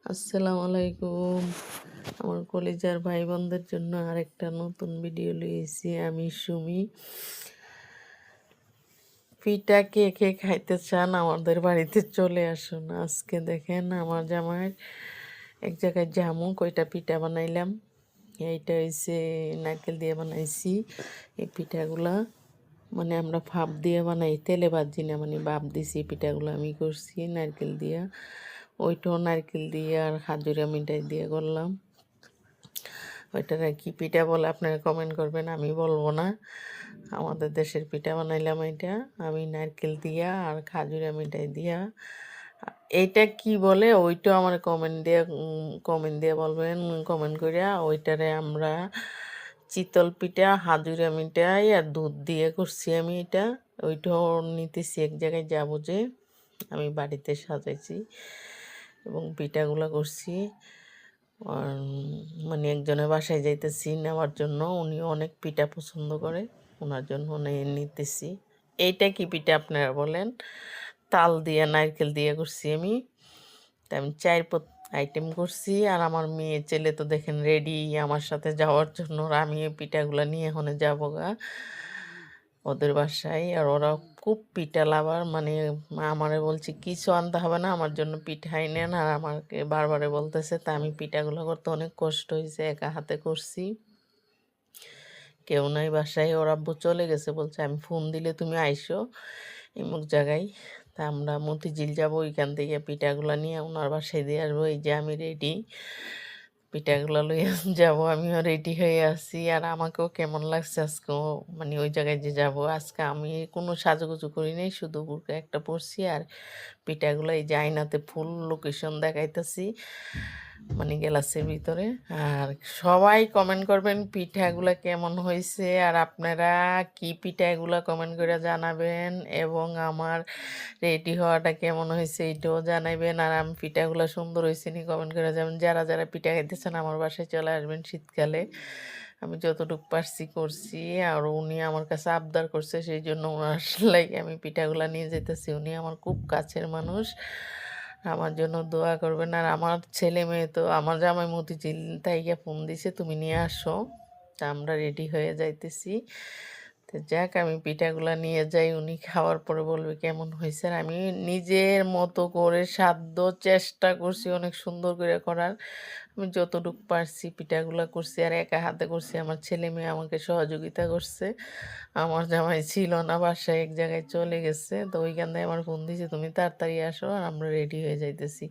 আসসালামু আলাইকুম। আমার কলিজার ভাই বোনদের জন্য আরেকটা নতুন ভিডিও লইয়েছি। আমি সুমি। পিঠা কে কে খাইতে চান আমাদের বাড়িতে চলে আসুন। আজকে দেখেন আমার জামাই এক জায়গায় জামু কয়টা পিঠা বানাইলাম। এইটা হইছে নারকেল দিয়ে বানাইছি। এই পিঠাগুলা মানে আমরা ভাপ দিয়ে বানাই, তেলে ভাজি না, মানে ভাপ দিছি। পিঠাগুলো আমি করছি নারকেল দিয়া, ওইটাও নারকেল দিয়ে আর খাজুরা মিঠাই দিয়ে করলাম। ওইটার কি পিঠা বলে আপনারা কমেন্ট করবেন, আমি বলবো না। আমাদের দেশের পিঠা বানাইলাম এটা আমি নারকেল দিয়া আর খাজুরা মিঠাই দিয়া। এইটা কি বলে ওইটাও আমার কমেন্ট দিয়ে বলবেন, কমেন্ট করিয়া। ওইটারে আমরা চিতল পিঠা, হাজুরা মিঠাই আর দুধ দিয়ে করছি আমি এটা। ওইটাও নিতেছি, এক জায়গায় যাবো যে আমি বাড়িতে সাজাইছি এবং পিঠাগুলো করছি। আর মানে একজনের বাসায় যাইতেছি নেওয়ার জন্য, উনি অনেক পিঠা পছন্দ করে, ওনার জন্য নিতেছি। এইটা কি পিঠা আপনারা বলেন? তাল দিয়ে নারকেল দিয়ে করছি আমি। তা আমি 4 আইটেম করছি। আর আমার মেয়ে ছেলে তো দেখেন রেডি আমার সাথে যাওয়ার জন্য। আর আমি এই পিঠাগুলো নিয়ে এখানে যাবো গা ওদের বাসায়। আর ওরা খুব পিঠা লাভার, মানে আমারে বলছে কিছু আনতে হবে না, আমার জন্য পিঠাই নেন। আর আমাকে বারবারে বলতেছে। তা আমি পিঠাগুলো করতে অনেক কষ্ট হয়েছে, একা হাতে করছি, কেউ নাই বাসায়। ওর আব্বু চলে গেছে, বলছে আমি ফোন দিলে তুমি আইসো এমুক জায়গায়। তা আমরা মতিঝিল যাবো, ওইখান থেকে পিঠাগুলো নিয়ে ওনার বাসায় দিয়ে আসবো। এই যে আমি রেডি, পিঠাগুলো লইয়া যাবো। আমিও রেডি হয়ে আছি। আর আমাকেও কেমন লাগছে আজকেও, মানে ওই জায়গায় যে যাব। আজকে আমি কোনো সাজুগুজু করি নাই, শুধু বুরকা একটা পরছি। আর পিঠাগুলো এই যে আয়নাতে ফুল লোকেশন দেখাইতেছি, মানে গ্লাসের ভিতরে। আর সবাই কমেন্ট করবেন পিঠাগুলো কেমন হয়েছে, আর আপনারা কি পিঠা এগুলো কমেন্ট করে জানাবেন। এবং আমার রেডি হওয়াটা কেমন হয়েছে এটাও জানাবেন। আর আমি পিঠাগুলো সুন্দর হয়েছে নি কমেন্ট করে যাবেন। যারা যারা পিঠা খাইতেছেন আমার বাসায় চলে আসবেন শীতকালে। আমি যতটুকু পারছি করছি। আর উনি আমার কাছে আবদার করছে, সেই জন্য ওনার লাগে আমি পিঠাগুলো নিয়ে যেতেছি। উনি আমার খুব কাছের মানুষ, আমার জন্য দোয়া করবেন। আর আমার ছেলে মেয়ে তো, আমার জামাই মতিঝিল তাইকে ফোন দিছে তুমি নিয়ে আসো। তা আমরা রেডি হয়ে যাইতেছি। তো যাক, আমি পিঠাগুলা নিয়ে যাই, উনি খাওয়ার পরে বলবে কেমন হয়েছে। আর আমি নিজের মতো করে সাধ্য চেষ্টা করছি অনেক সুন্দর করে করার। আমি যতটুকু পারছি পিঠাগুলা করছি, আর একা হাতে করছি। আমার ছেলে মেয়ে আমাকে সহযোগিতা করছে। আমার জামাই ছিল না, বাসায় এক জায়গায় চলে গেছে। তো ওইখান থেকে আমার ফোন দিয়েছে তুমি তাড়াতাড়ি আসো, আর আমরা রেডি হয়ে যাইতেছি।